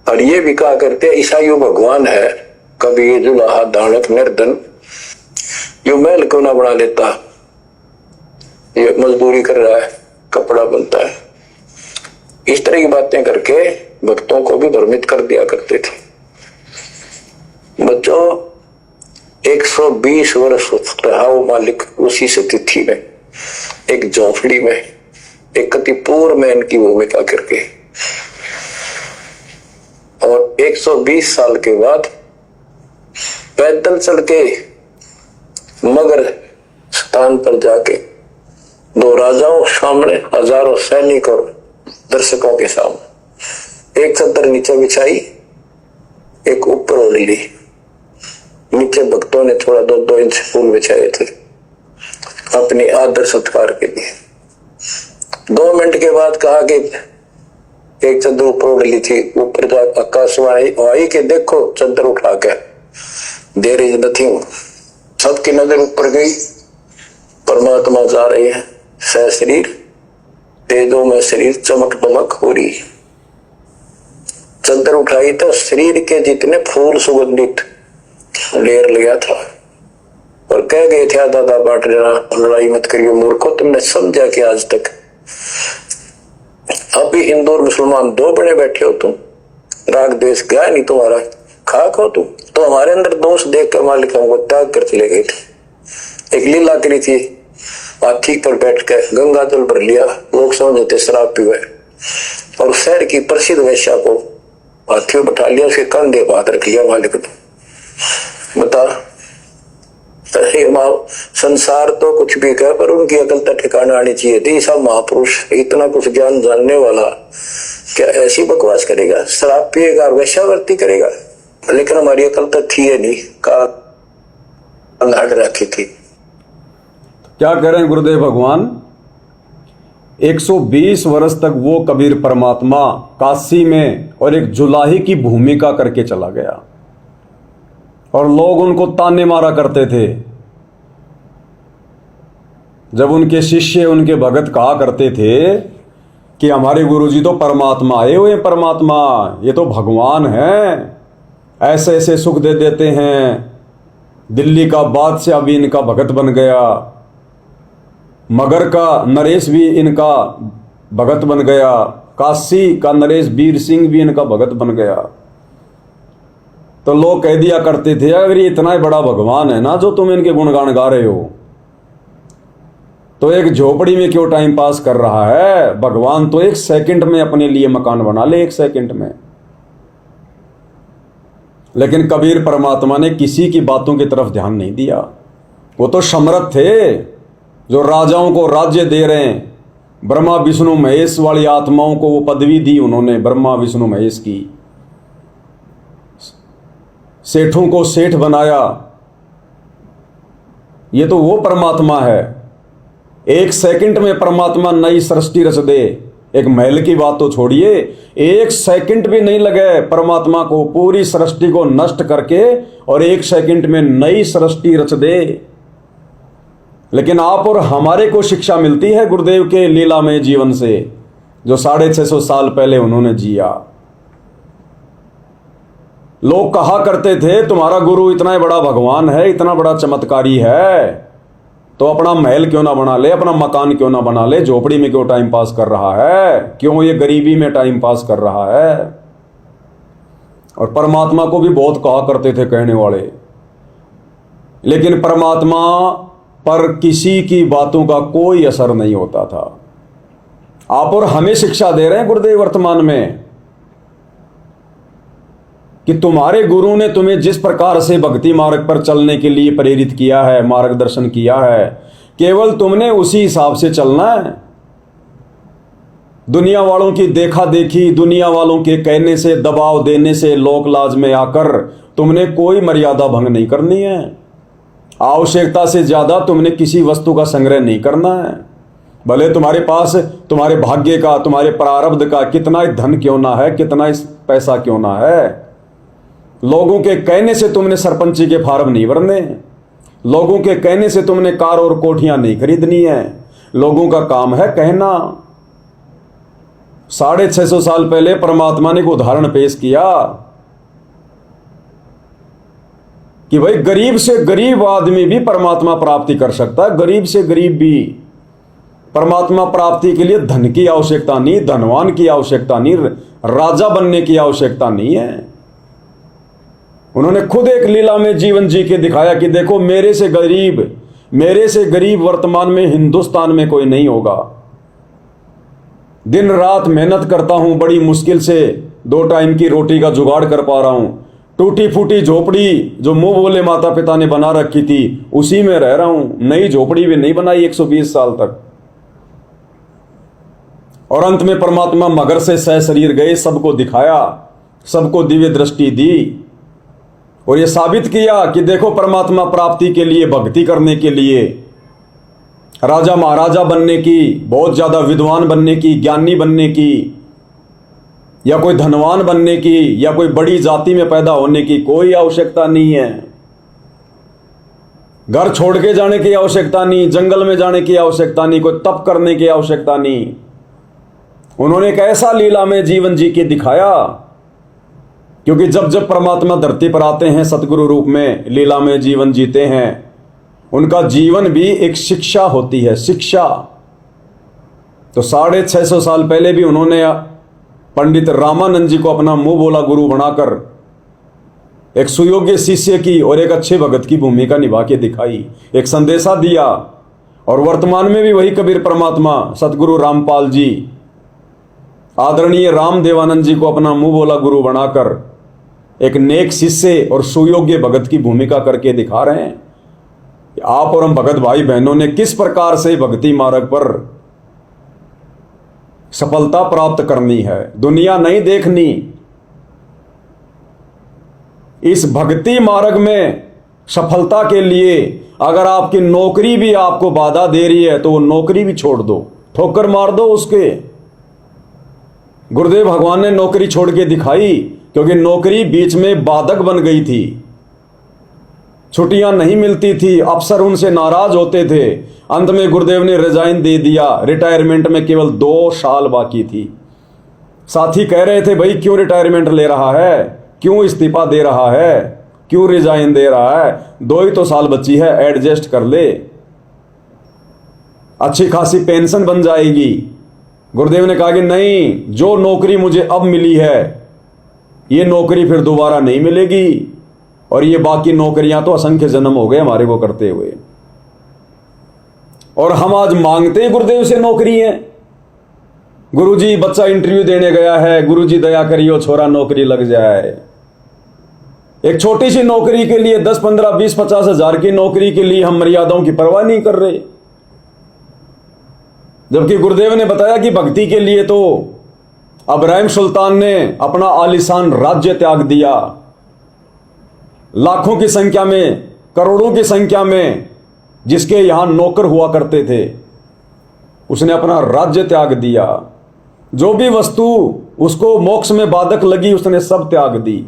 और ये भी कहा करते ईसाइयों भगवान है, कबीर जुलाहा दानक निर्धन, यो महल क्यों ना बना लेता, ये मजदूरी कर रहा है, कपड़ा बनता है। इस तरह की बातें करके भक्तों को भी भ्रमित कर दिया करते थे। बच्चों 120 वर्ष रहा वो मालिक उसी से तिथि में, एक झोंपड़ी में, एक कतिपूर में इनकी भूमिका करके, और 120 साल के बाद पैदल चल के मगर स्थान पर जाके दो राजाओं सामने, हजारों सैनिक और दर्शकों के सामने एक चादर नीचे बिछाई, एक ऊपर ओढ़ ली, नीचे भक्तों ने थोड़ा 2-2 इंच फूल बिछाए थे अपने आदर सत्कार के लिए। 2 मिनट के बाद कहा कि एक चादर ऊपर ओढ़ ली थी, ऊपर जा आकाशवाणी आई कि देखो चादर उठा के, देयर इज नथिंग। सबकी नजर ऊपर गई, परमात्मा जा रहे हैं सह शरीर, तेजों में शरीर चमक दमक हो रही। चादर उठाई तो शरीर के जितने फूल सुगंधित लेर लिया था और कह गए थे दादा बांट लेना, लड़ाई मत करिए मूर्खो, तुमने समझा कि आज तक अभी हिंदू और मुसलमान 2 बने बैठे हो, तुम राग द्वेष गया नहीं तुम्हारा, खाक हो तुम। तो हमारे अंदर दोष देख कर मालिक हमको त्याग कर चले गए थे। एक लीला करी थी, हाथी पर बैठ कर गंगा जल भर लिया, लोग समझते शराब पीवे, और शहर की प्रसिद्ध वेश्या को हाथियों बैठा लिया, उसके कंधे पर हाथ रख लिया मालिक ने। बता संसार तो कुछ भी कहे पर उनकी अकल तक ठिकाना आनी चाहिए थी। सब महापुरुष इतना कुछ ज्ञान जानने वाला क्या ऐसी बकवास करेगा, शराब पिएगा और वेश्यावृत्ति करेगा? लेकिन हमारी अकल तक थी नहीं, काट रखी थी। क्या करें गुरुदेव भगवान, 120 वर्ष तक वो कबीर परमात्मा काशी में और एक जुलाही की भूमिका करके चला गया और लोग उनको ताने मारा करते थे। जब उनके शिष्य, उनके भगत कहा करते थे कि हमारे गुरुजी तो परमात्मा आए हुए, परमात्मा ये तो भगवान हैं, ऐसे ऐसे सुख दे देते हैं, दिल्ली का बादशाह भी इनका भगत बन गया, मगर का नरेश भी इनका भगत बन गया, काशी का नरेश वीर सिंह भी इनका भगत बन गया। तो लोग कह दिया करते थे अगर ये इतना ही बड़ा भगवान है ना जो तुम इनके गुणगान गा रहे हो, तो एक झोपड़ी में क्यों टाइम पास कर रहा है? भगवान तो 1 सेकंड में अपने लिए मकान बना ले, 1 सेकंड में। लेकिन कबीर परमात्मा ने किसी की बातों की तरफ ध्यान नहीं दिया। वो तो समर्थ थे जो राजाओं को राज्य दे रहे हैं, ब्रह्मा विष्णु महेश वाली आत्माओं को वो पदवी दी उन्होंने, ब्रह्मा विष्णु महेश की। सेठों को सेठ बनाया, ये तो वो परमात्मा है। 1 सेकंड में परमात्मा नई सृष्टि रच दे। एक महल की बात तो छोड़िए, 1 सेकंड भी नहीं लगे परमात्मा को पूरी सृष्टि को नष्ट करके और 1 सेकंड में नई सृष्टि रच दे। लेकिन आप और हमारे को शिक्षा मिलती है गुरुदेव के लीलामय जीवन से, जो 650 साल पहले उन्होंने जिया। लोग कहा करते थे तुम्हारा गुरु इतना बड़ा भगवान है, इतना बड़ा चमत्कारी है, तो अपना महल क्यों ना बना ले, अपना मकान क्यों ना बना ले, झोपड़ी में क्यों टाइम पास कर रहा है, क्यों ये गरीबी में टाइम पास कर रहा है। और परमात्मा को भी बहुत कहा करते थे कहने वाले, लेकिन परमात्मा पर किसी की बातों का कोई असर नहीं होता था। आप और हमें शिक्षा दे रहे हैं गुरुदेव वर्तमान में कि तुम्हारे गुरु ने तुम्हें जिस प्रकार से भक्ति मार्ग पर चलने के लिए प्रेरित किया है, मार्गदर्शन किया है, केवल तुमने उसी हिसाब से चलना है। दुनिया वालों की देखा देखी, दुनिया वालों के कहने से, दबाव देने से, लोक लाज में आकर तुमने कोई मर्यादा भंग नहीं करनी है। आवश्यकता से ज्यादा तुमने किसी वस्तु का संग्रह नहीं करना है। भले तुम्हारे पास तुम्हारे भाग्य का, तुम्हारे प्रारब्ध का कितना ही धन क्यों ना है, कितना ही पैसा क्यों ना है, लोगों के कहने से तुमने सरपंची के फार्म नहीं भरने, लोगों के कहने से तुमने कार और कोठियां नहीं खरीदनी है। लोगों का काम है कहना, 650 साल पहले परमात्मा ने एक उदाहरण पेश किया कि भाई गरीब से गरीब आदमी भी परमात्मा प्राप्ति कर सकता है। गरीब से गरीब भी परमात्मा प्राप्ति के लिए धन की आवश्यकता नहीं, धनवान की आवश्यकता नहीं, राजा बनने की आवश्यकता नहीं है। उन्होंने खुद एक लीला में जीवन जी के दिखाया कि देखो मेरे से गरीब वर्तमान में हिंदुस्तान में कोई नहीं होगा। दिन रात मेहनत करता हूं, बड़ी मुश्किल से 2 टाइम की रोटी का जुगाड़ कर पा रहा हूं। टूटी फूटी झोपड़ी जो मुंह बोले माता पिता ने बना रखी थी उसी में रह रहा हूं। नई झोपड़ी भी नहीं बनाई 120 साल तक। और अंत में परमात्मा मगर से सह शरीर गए, सबको दिखाया, सबको दिव्य दृष्टि दी और यह साबित किया कि देखो परमात्मा प्राप्ति के लिए, भक्ति करने के लिए, राजा महाराजा बनने की, बहुत ज्यादा विद्वान बनने की, ज्ञानी बनने की, या कोई धनवान बनने की, या कोई बड़ी जाति में पैदा होने की कोई आवश्यकता नहीं है। घर छोड़ के जाने की आवश्यकता नहीं, जंगल में जाने की आवश्यकता नहीं, कोई तप करने की आवश्यकता नहीं। उन्होंने एक ऐसा लीला में जीवन जी के दिखाया, क्योंकि जब जब परमात्मा धरती पर आते हैं सतगुरु रूप में, लीला में जीवन जीते हैं, उनका जीवन भी एक शिक्षा होती है, शिक्षा। तो 650 साल पहले भी उन्होंने पंडित रामानंद जी को अपना मुंह बोला गुरु बनाकर एक सुयोग्य शिष्य की और एक अच्छे भगत की भूमिका निभा के दिखाई, एक संदेशा दिया। और वर्तमान में भी वही कबीर परमात्मा सतगुरु रामपाल जी, आदरणीय राम देवानंद जी को अपना मुंह बोला गुरु बनाकर एक नेक शिष्य और सुयोग्य भगत की भूमिका करके दिखा रहे हैं कि आप और हम भगत भाई बहनों ने किस प्रकार से भक्ति मार्ग पर सफलता प्राप्त करनी है। दुनिया नहीं देखनी, इस भक्ति मार्ग में सफलता के लिए अगर आपकी नौकरी भी आपको बाधा दे रही है तो वो नौकरी भी छोड़ दो, ठोकर मार दो उसके। गुरुदेव भगवान ने नौकरी छोड़ के दिखाई, क्योंकि नौकरी बीच में बाधक बन गई थी, छुट्टियां नहीं मिलती थी, अफसर उनसे नाराज होते थे। अंत में गुरुदेव ने रिजाइन दे दिया, रिटायरमेंट में केवल 2 साल बाकी थी। साथी कह रहे थे भाई क्यों रिटायरमेंट ले रहा है, क्यों इस्तीफा दे रहा है, क्यों रिजाइन दे रहा है, 2 ही तो साल बची है, एडजस्ट कर ले, अच्छी खासी पेंशन बन जाएगी। गुरुदेव ने कहा कि नहीं, जो नौकरी मुझे अब मिली है ये नौकरी फिर दोबारा नहीं मिलेगी, और ये बाकी नौकरियां तो असंख्य जन्म हो गए हमारे को करते हुए, और हम आज मांगते हैं गुरुदेव से नौकरी है। गुरुजी बच्चा इंटरव्यू देने गया है, गुरुजी दया करियो छोरा नौकरी लग जाए। एक छोटी सी नौकरी के लिए 10, 15, 20, 50 हजार की नौकरी के लिए हम मर्यादाओं की परवाह नहीं कर रहे, जबकि गुरुदेव ने बताया कि भक्ति के लिए तो अब्राहिम सुल्तान ने अपना आलीशान राज्य त्याग दिया, लाखों की संख्या में, करोड़ों की संख्या में जिसके यहां नौकर हुआ करते थे, उसने अपना राज्य त्याग दिया। जो भी वस्तु उसको मोक्ष में बाधक लगी उसने सब त्याग दी।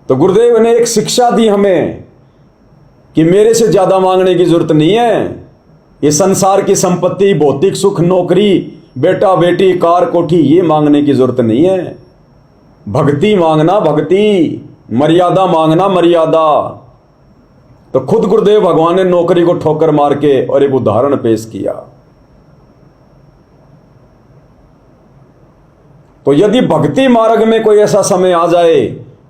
तो गुरुदेव ने एक शिक्षा दी हमें कि मेरे से ज्यादा मांगने की जरूरत नहीं है। ये संसार की संपत्ति, भौतिक सुख, नौकरी, बेटा बेटी, कार कोठी, ये मांगने की जरूरत नहीं है। भक्ति मांगना, भक्ति, मर्यादा मांगना, मर्यादा। तो खुद गुरुदेव भगवान ने नौकरी को ठोकर मार के और एक उदाहरण पेश किया। तो यदि भक्ति मार्ग में कोई ऐसा समय आ जाए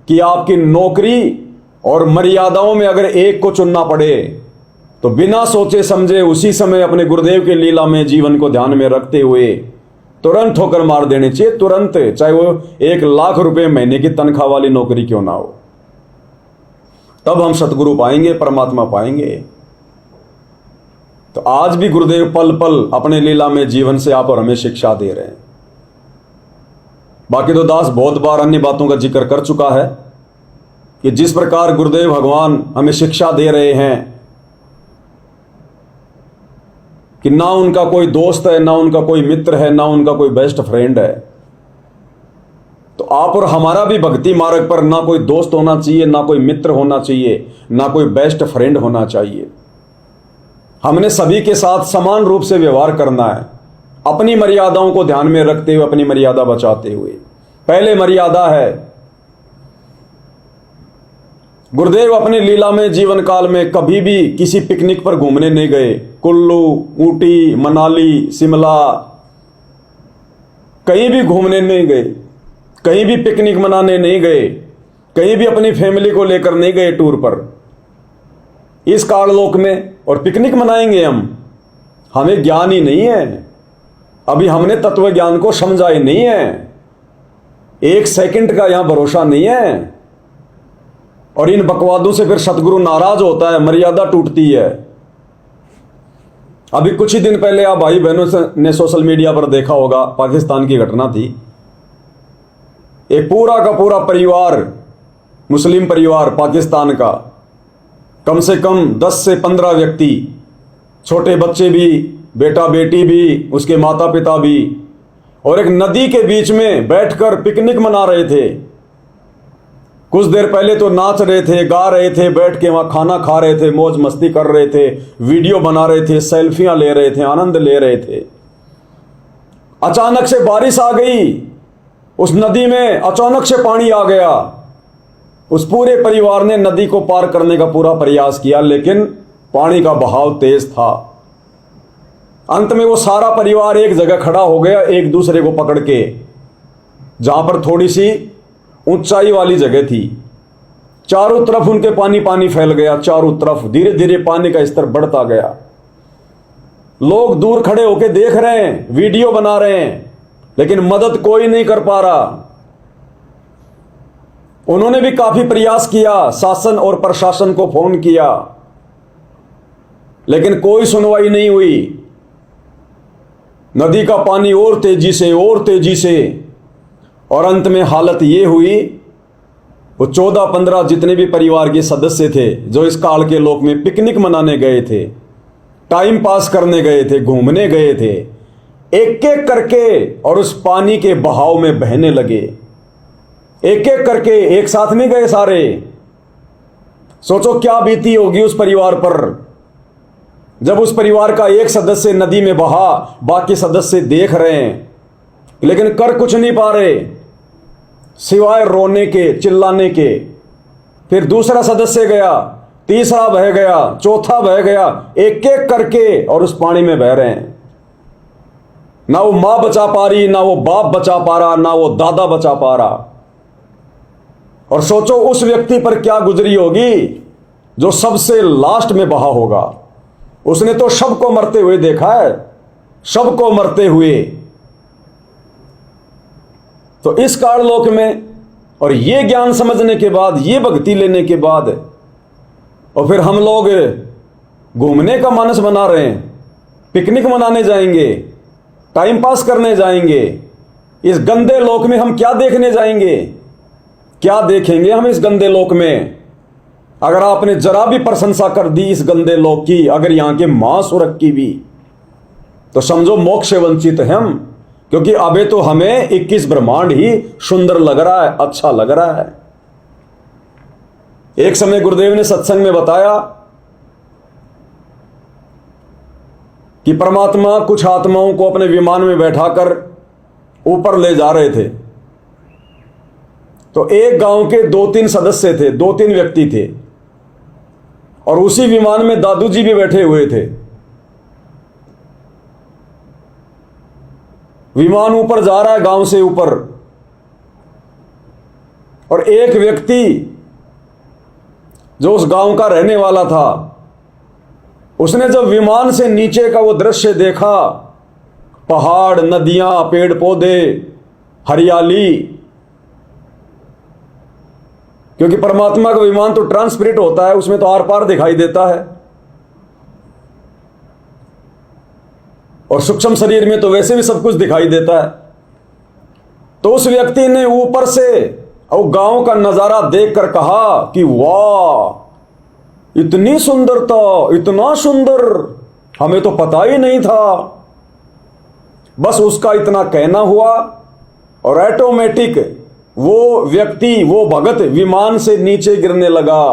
कि आपकी नौकरी और मर्यादाओं में अगर एक को चुनना पड़े, तो बिना सोचे समझे उसी समय अपने गुरुदेव के लीला में जीवन को ध्यान में रखते हुए तुरंत ठोकर मार देने चाहिए, तुरंत, चाहे वो 1 लाख रुपए महीने की तनख्वाह वाली नौकरी क्यों ना हो। तब हम सतगुरु पाएंगे, परमात्मा पाएंगे। तो आज भी गुरुदेव पल पल अपने लीला में जीवन से आप और हमें शिक्षा दे रहे हैं। बाकी तो दास बहुत बार अन्य बातों का जिक्र कर चुका है कि जिस प्रकार गुरुदेव भगवान हमें शिक्षा दे रहे हैं कि ना उनका कोई दोस्त है, ना उनका कोई मित्र है, ना उनका कोई बेस्ट फ्रेंड है। तो आप और हमारा भी भक्ति मार्ग पर ना कोई दोस्त होना चाहिए, ना कोई मित्र होना चाहिए, ना कोई बेस्ट फ्रेंड होना चाहिए। हमने सभी के साथ समान रूप से व्यवहार करना है। अपनी मर्यादाओं को ध्यान में रखते हुए, अपनी मर्यादा बचाते हुए। पहले मर्यादा है, गुरुदेव अपनी लीला में जीवन काल में कभी भी किसी पिकनिक पर घूमने नहीं गए। कुल्लू, ऊटी, मनाली, शिमला, कहीं भी घूमने नहीं गए, कहीं भी पिकनिक मनाने नहीं गए, कहीं भी अपनी फैमिली को लेकर नहीं गए टूर पर। इस काललोक में और पिकनिक मनाएंगे हम? हमें ज्ञान ही नहीं है, अभी हमने तत्व ज्ञान को समझा ही नहीं है, एक सेकंड का यहां भरोसा नहीं है। और इन बकवादों से फिर सतगुरु नाराज होता है, मर्यादा टूटती है। अभी कुछ ही दिन पहले आप भाई बहनों ने सोशल मीडिया पर देखा होगा, पाकिस्तान की घटना थी। एक पूरा का पूरा परिवार, मुस्लिम परिवार पाकिस्तान का, कम से कम 10 से 15 व्यक्ति, छोटे बच्चे भी, बेटा बेटी भी, उसके माता पिता भी, और एक नदी के बीच में बैठकर पिकनिक मना रहे थे। कुछ देर पहले तो नाच रहे थे, गा रहे थे, बैठ के वहां खाना खा रहे थे, मौज मस्ती कर रहे थे, वीडियो बना रहे थे, सेल्फियां ले रहे थे, आनंद ले रहे थे। अचानक से बारिश आ गई, उस नदी में अचानक से पानी आ गया। उस पूरे परिवार ने नदी को पार करने का पूरा प्रयास किया, लेकिन पानी का बहाव तेज था। अंत में वो सारा परिवार एक जगह खड़ा हो गया, एक दूसरे को पकड़ के, जहां पर थोड़ी सी ऊंचाई वाली जगह थी। चारों तरफ उनके पानी पानी फैल गया, चारों तरफ धीरे धीरे पानी का स्तर बढ़ता गया। लोग दूर खड़े होकर देख रहे हैं, वीडियो बना रहे हैं, लेकिन मदद कोई नहीं कर पा रहा। उन्होंने भी काफी प्रयास किया, शासन और प्रशासन को फोन किया, लेकिन कोई सुनवाई नहीं हुई। नदी का पानी और तेजी से और तेजी से, और अंत में हालत ये हुई, वो 14-15 जितने भी परिवार के सदस्य थे जो इस काल के लोक में पिकनिक मनाने गए थे, टाइम पास करने गए थे, घूमने गए थे, एक एक करके और उस पानी के बहाव में बहने लगे। एक एक करके, एक साथ नहीं गए सारे। सोचो क्या बीती होगी उस परिवार पर, जब उस परिवार का एक सदस्य नदी में बहा, बाकी सदस्य देख रहे हैं, लेकिन कर कुछ नहीं पा रहे सिवाय रोने के, चिल्लाने के। फिर दूसरा सदस्य गया, तीसरा बह गया, चौथा बह गया, एक एक करके और उस पानी में बह रहे हैं। ना वो मां बचा पा रही, ना वो बाप बचा पा रहा, ना वो दादा बचा पा रहा। और सोचो उस व्यक्ति पर क्या गुजरी होगी जो सबसे लास्ट में बहा होगा। उसने तो सबको मरते हुए देखा है, सबको मरते हुए। तो इस काललोक में और ये ज्ञान समझने के बाद, ये भक्ति लेने के बाद, और फिर हम लोग घूमने का मानस बना रहे हैं, पिकनिक मनाने जाएंगे, टाइम पास करने जाएंगे। इस गंदे लोक में हम क्या देखने जाएंगे? क्या देखेंगे हम इस गंदे लोक में? अगर आपने जरा भी प्रशंसा कर दी इस गंदे लोक की, अगर यहां के मांस और की भी, तो समझो मोक्ष से वंचित हैं हम। क्योंकि अबे तो हमें 21 ब्रह्मांड ही सुंदर लग रहा है, अच्छा लग रहा है। एक समय गुरुदेव ने सत्संग में बताया कि परमात्मा कुछ आत्माओं को अपने विमान में बैठाकर ऊपर ले जा रहे थे। तो एक गांव के 2-3 सदस्य थे, 2-3 व्यक्ति थे, और उसी विमान में दादू जी भी बैठे हुए थे। विमान ऊपर जा रहा है, गांव से ऊपर, और एक व्यक्ति जो उस गांव का रहने वाला था, उसने जब विमान से नीचे का वो दृश्य देखा, पहाड़, नदियां, पेड़ पौधे, हरियाली, क्योंकि परमात्मा का विमान तो ट्रांसपेरेंट होता है, उसमें तो आर पार दिखाई देता है, और सूक्ष्म शरीर में तो वैसे भी सब कुछ दिखाई देता है। तो उस व्यक्ति ने ऊपर से और गांव का नजारा देखकर कहा कि वाह, इतनी सुंदरता, इतना सुंदर, हमें तो पता ही नहीं था। बस उसका इतना कहना हुआ और ऑटोमेटिक वो व्यक्ति, वो भगत विमान से नीचे गिरने लगा।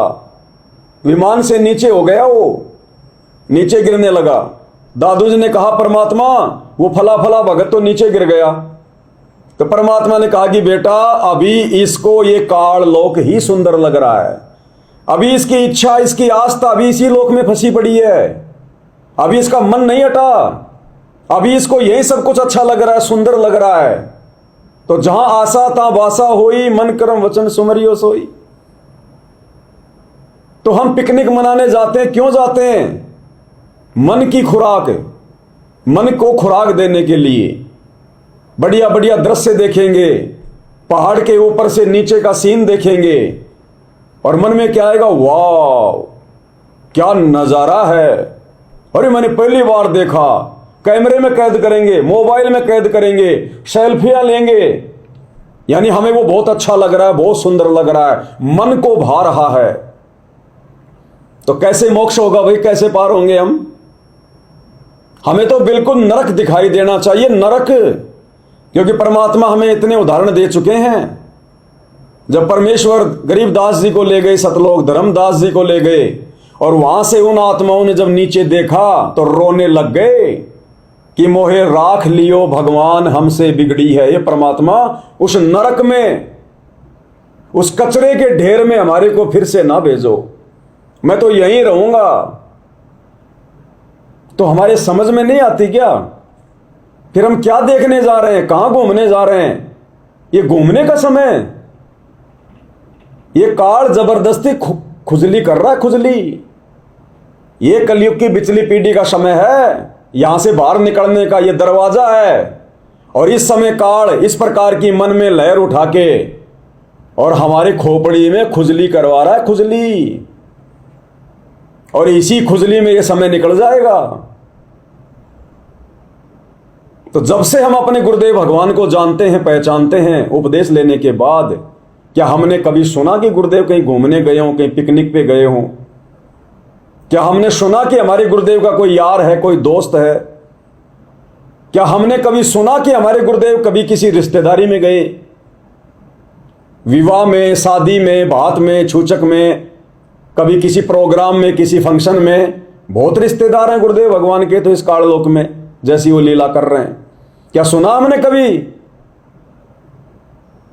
विमान से नीचे हो गया, वो नीचे गिरने लगा। दादू जी ने कहा, परमात्मा वो फला फला भगत तो नीचे गिर गया। तो परमात्मा ने कहा कि बेटा अभी इसको ये काल लोक ही सुंदर लग रहा है, अभी इसकी इच्छा इसकी आस्था अभी इसी लोक में फंसी पड़ी है, अभी इसका मन नहीं हटा, अभी इसको यही सब कुछ अच्छा लग रहा है, सुंदर लग रहा है। तो जहां आशा ता वासा होई, मन कर्म वचन सुमरियो सोई। तो हम पिकनिक मनाने जाते हैं, क्यों जाते हैं? मन की खुराक, मन को खुराक देने के लिए। बढ़िया बढ़िया दृश्य देखेंगे, पहाड़ के ऊपर से नीचे का सीन देखेंगे और मन में क्या आएगा, वाह क्या नजारा है, अरे मैंने पहली बार देखा। कैमरे में कैद करेंगे, मोबाइल में कैद करेंगे, सेल्फियां लेंगे, यानी हमें वो बहुत अच्छा लग रहा है, बहुत सुंदर लग रहा है, मन को भा रहा है। तो कैसे मोक्ष होगा भाई, कैसे पार होंगे हम? हमें तो बिल्कुल नरक दिखाई देना चाहिए, नरक, क्योंकि परमात्मा हमें इतने उदाहरण दे चुके हैं। जब परमेश्वर गरीबदास जी को ले गए सतलोक, धर्मदास जी को ले गए और वहां से उन आत्माओं ने जब नीचे देखा तो रोने लग गए कि मोहे राख लियो भगवान हमसे बिगड़ी है। ये परमात्मा उस नरक में, उस कचरे के ढेर में हमारे को फिर से ना भेजो, मैं तो यहीं रहूंगा। तो हमारे समझ में नहीं आती क्या? फिर हम क्या देखने जा रहे हैं, कहां घूमने जा रहे हैं? ये घूमने का समय, ये काल जबरदस्ती खुजली कर रहा है, खुजली। ये कलयुग की बिचली पीढ़ी का समय है, यहां से बाहर निकलने का ये दरवाजा है। और इस समय काल इस प्रकार की मन में लहर उठा के और हमारे खोपड़ी में खुजली करवा रहा है, खुजली। और इसी खुजली में ये समय निकल जाएगा। तो जब से हम अपने गुरुदेव भगवान को जानते हैं, पहचानते हैं, उपदेश लेने के बाद, क्या हमने कभी सुना कि गुरुदेव कहीं घूमने गए हों, कहीं पिकनिक पे गए हों? क्या हमने सुना कि हमारे गुरुदेव का कोई यार है, कोई दोस्त है? क्या हमने कभी सुना कि हमारे गुरुदेव कभी किसी रिश्तेदारी में गए, विवाह में, शादी में, बात में, छूचक में, कभी किसी प्रोग्राम में, किसी फंक्शन में? बहुत रिश्तेदार हैं गुरुदेव भगवान के तो इस काललोक में, जैसी वो लीला कर रहे हैं। क्या सुना हमने कभी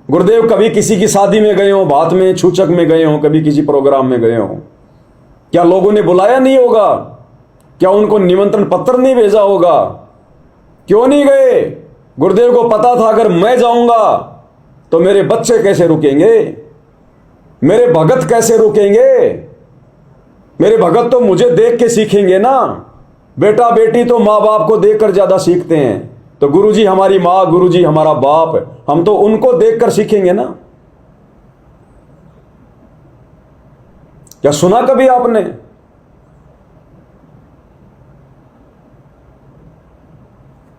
गुरुदेव कभी किसी की शादी में गए हो, बात में, छूचक में गए हो, कभी किसी प्रोग्राम में गए हो? क्या लोगों ने बुलाया नहीं होगा? क्या उनको निमंत्रण पत्र नहीं भेजा होगा? क्यों नहीं गए? गुरुदेव को पता था अगर मैं जाऊंगा तो मेरे बच्चे कैसे रुकेंगे, मेरे भगत कैसे रुकेंगे, मेरे भगत तो मुझे देख के सीखेंगे ना। बेटा बेटी तो माँ बाप को देखकर ज्यादा सीखते हैं, तो गुरुजी हमारी माँ, गुरुजी हमारा बाप, हम तो उनको देखकर सीखेंगे ना। क्या सुना कभी आपने?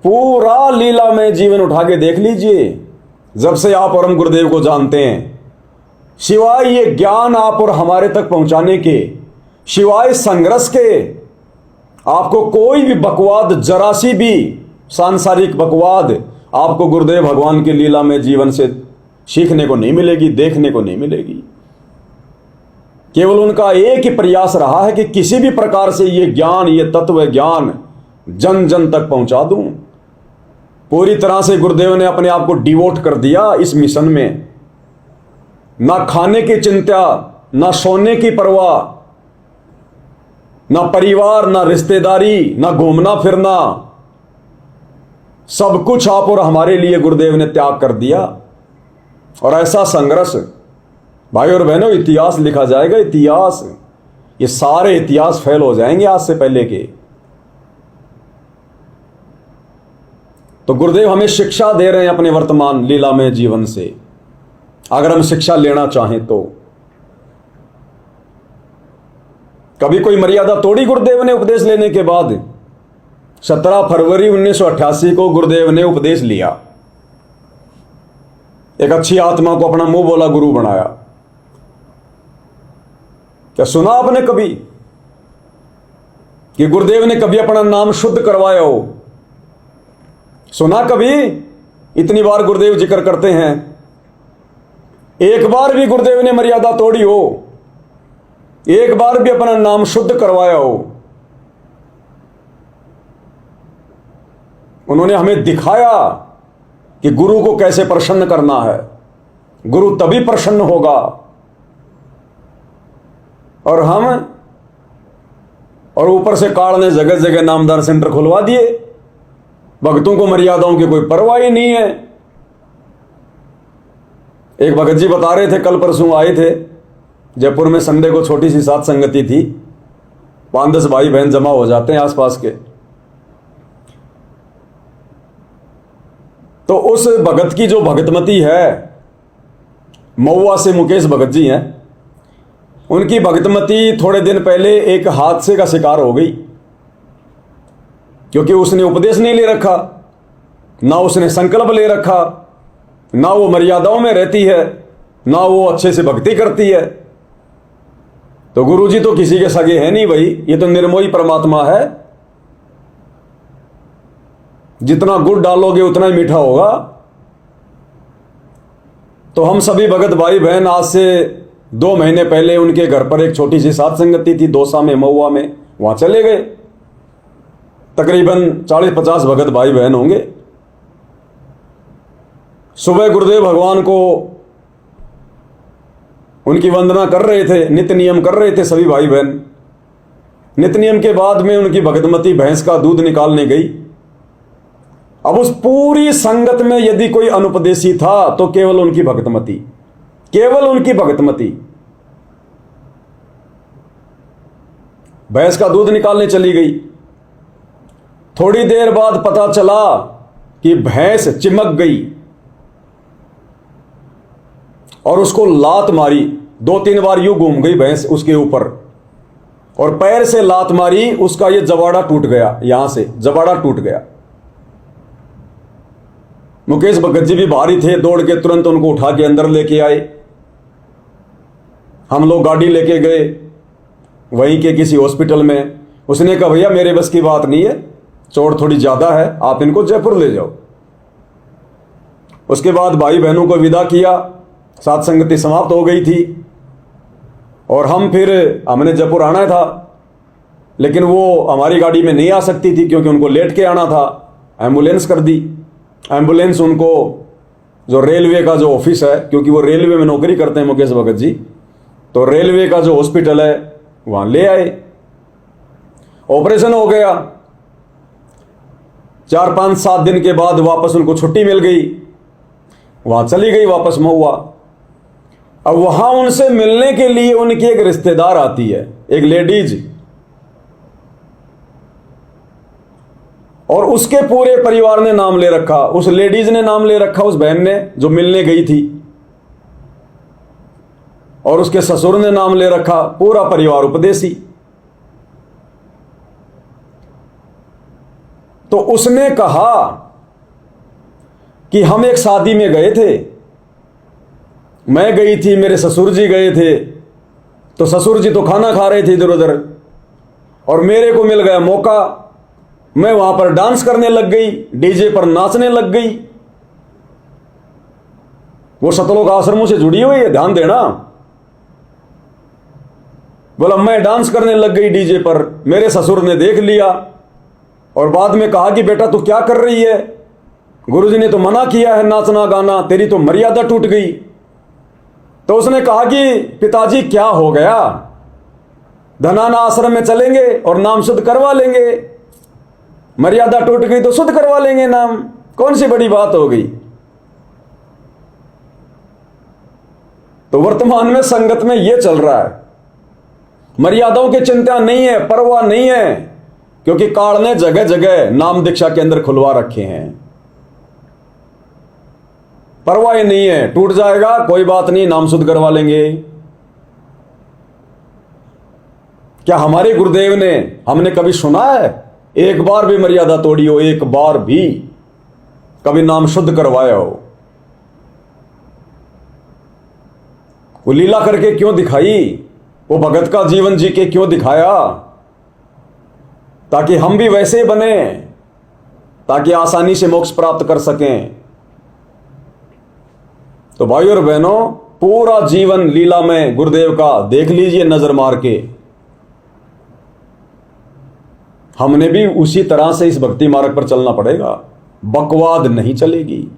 पूरा लीला में जीवन उठा के देख लीजिए, जब से आप और हम गुरुदेव को जानते हैं, सिवाय ये ज्ञान आप और हमारे तक पहुंचाने के, सिवाय संघर्ष के, आपको कोई भी बकवाद, जरा सी भी सांसारिक बकवाद आपको गुरुदेव भगवान की लीला में जीवन से सीखने को नहीं मिलेगी, देखने को नहीं मिलेगी। केवल उनका एक ही प्रयास रहा है कि किसी भी प्रकार से ये ज्ञान, ये तत्व ज्ञान जन जन तक पहुंचा दूं। पूरी तरह से गुरुदेव ने अपने आप को डिवोट कर दिया इस मिशन में। ना खाने की चिंता, ना सोने की परवाह, ना परिवार, ना रिश्तेदारी, ना घूमना फिरना, सब कुछ आप और हमारे लिए गुरुदेव ने त्याग कर दिया। और ऐसा संघर्ष, भाई और बहनों, इतिहास लिखा जाएगा, इतिहास। ये सारे इतिहास फेल हो जाएंगे आज से पहले के। तो गुरुदेव हमें शिक्षा दे रहे हैं अपने वर्तमान लीला में जीवन से, अगर हम शिक्षा लेना चाहें तो। कभी कोई मर्यादा तोड़ी गुरुदेव ने उपदेश लेने के बाद? 17 फरवरी 1988 को गुरुदेव ने उपदेश लिया, एक अच्छी आत्मा को अपना मुंह बोला गुरु बनाया। क्या सुना आपने कभी कि गुरुदेव ने कभी अपना नाम शुद्ध करवाया हो? सुना कभी? इतनी बार गुरुदेव जिक्र करते हैं, एक बार भी गुरुदेव ने मर्यादा तोड़ी हो, एक बार भी अपना नाम शुद्ध करवाया हो? उन्होंने हमें दिखाया कि गुरु को कैसे प्रसन्न करना है। गुरु तभी प्रसन्न होगा। और ऊपर से काल ने जगह जगह नामदान सेंटर खुलवा दिए। भक्तों को मर्यादाओं की कोई परवाह ही नहीं है। एक भगत जी बता रहे थे, कल परसों आए थे जयपुर में, संडे को छोटी सी सात संगति थी, 5-10 भाई बहन जमा हो जाते हैं आसपास के। तो उस भगत की जो भगतमती है, महुआ से मुकेश भगत जी हैं, उनकी भगतमती थोड़े दिन पहले एक हादसे का शिकार हो गई, क्योंकि उसने उपदेश नहीं ले रखा, ना उसने संकल्प ले रखा, ना वो मर्यादाओं में रहती है, ना वो अच्छे से भक्ति करती है। तो गुरुजी तो किसी के सगे हैं नहीं भाई, ये तो निर्मोही परमात्मा है। जितना गुड़ डालोगे उतना ही मीठा होगा। तो हम सभी भगत भाई बहन आज से 2 महीने पहले उनके घर पर एक छोटी सी सात संगति थी, दौसा में, महुआ में, वहां चले गए। तकरीबन 40-50 भगत भाई बहन होंगे। सुबह गुरुदेव भगवान को उनकी वंदना कर रहे थे, नित्य नियम कर रहे थे सभी भाई बहन। नित्य नियम के बाद में उनकी भगतमती भैंस का दूध निकालने गई। अब उस पूरी संगत में यदि कोई अनुपदेशी था तो केवल उनकी भगतमती, केवल उनकी भगतमती भैंस का दूध निकालने चली गई। थोड़ी देर बाद पता चला कि भैंस चिमक गई और उसको लात मारी। 2-3 बार यूं घूम गई भैंस उसके ऊपर और पैर से लात मारी, उसका ये जबाड़ा टूट गया, यहां से जबाड़ा टूट गया। मुकेश भगत जी भी भारी थे, दौड़ के तुरंत उनको उठा के अंदर लेके आए। हम लोग गाड़ी लेके गए वहीं के किसी हॉस्पिटल में। उसने कहा भैया मेरे बस की बात नहीं है, चोट थोड़ी ज्यादा है, आप इनको जयपुर ले जाओ। उसके बाद भाई बहनों को विदा किया, सात संगति समाप्त हो गई थी और हमने जयपुर आना था, लेकिन वो हमारी गाड़ी में नहीं आ सकती थी क्योंकि उनको लेट के आना था। एम्बुलेंस कर दी। एम्बुलेंस उनको जो रेलवे का जो ऑफिस है, क्योंकि वो रेलवे में नौकरी करते हैं मुकेश भगत जी, तो रेलवे का जो हॉस्पिटल है वहां ले आए। ऑपरेशन हो गया। 4-5-7 दिन के बाद वापस उनको छुट्टी मिल गई, वहां चली गई वापस महुआ। अब वहां उनसे मिलने के लिए उनकी एक रिश्तेदार आती है, एक लेडीज, और उसके पूरे परिवार ने नाम ले रखा, उस लेडीज ने नाम ले रखा, उस बहन ने जो मिलने गई थी, और उसके ससुर ने नाम ले रखा, पूरा परिवार उपदेशी। तो उसने कहा कि हम एक शादी में गए थे, मैं गई थी, मेरे ससुर जी गए थे, तो ससुर जी तो खाना खा रहे थे इधर उधर, और मेरे को मिल गया मौका, मैं वहां पर डांस करने लग गई, डीजे पर नाचने लग गई। वो सतलोक आश्रमों से जुड़ी हुई है, ध्यान देना। बोला मैं डांस करने लग गई डीजे पर, मेरे ससुर ने देख लिया और बाद में कहा कि बेटा तू क्या कर रही है, गुरुजी ने तो मना किया है नाचना गाना, तेरी तो मर्यादा टूट गई। तो उसने कहा कि पिताजी क्या हो गया, धनाना आश्रम में चलेंगे और नाम शुद्ध करवा लेंगे, मर्यादा टूट गई तो शुद्ध करवा लेंगे नाम, कौन सी बड़ी बात हो गई। तो वर्तमान में संगत में यह चल रहा है, मर्यादाओं की चिंता नहीं है, परवाह नहीं है, क्योंकि काल ने जगह जगह नाम दीक्षा के अंदर खुलवा रखे हैं। परवाह ही नहीं है, टूट जाएगा कोई बात नहीं, नाम शुद्ध करवा लेंगे। क्या हमारे गुरुदेव ने, हमने कभी सुना है एक बार भी मर्यादा तोड़ी हो, एक बार भी कभी नाम शुद्ध करवाया हो? वो लीला करके क्यों दिखाई, वो भगत का जीवन जी के क्यों दिखाया, ताकि हम भी वैसे बने, ताकि आसानी से मोक्ष प्राप्त कर सकें। तो भाइयों और बहनों, पूरा जीवन लीला में गुरुदेव का देख लीजिए नजर मार के। हमने भी उसी तरह से इस भक्ति मार्ग पर चलना पड़ेगा। बकवाद नहीं चलेगी।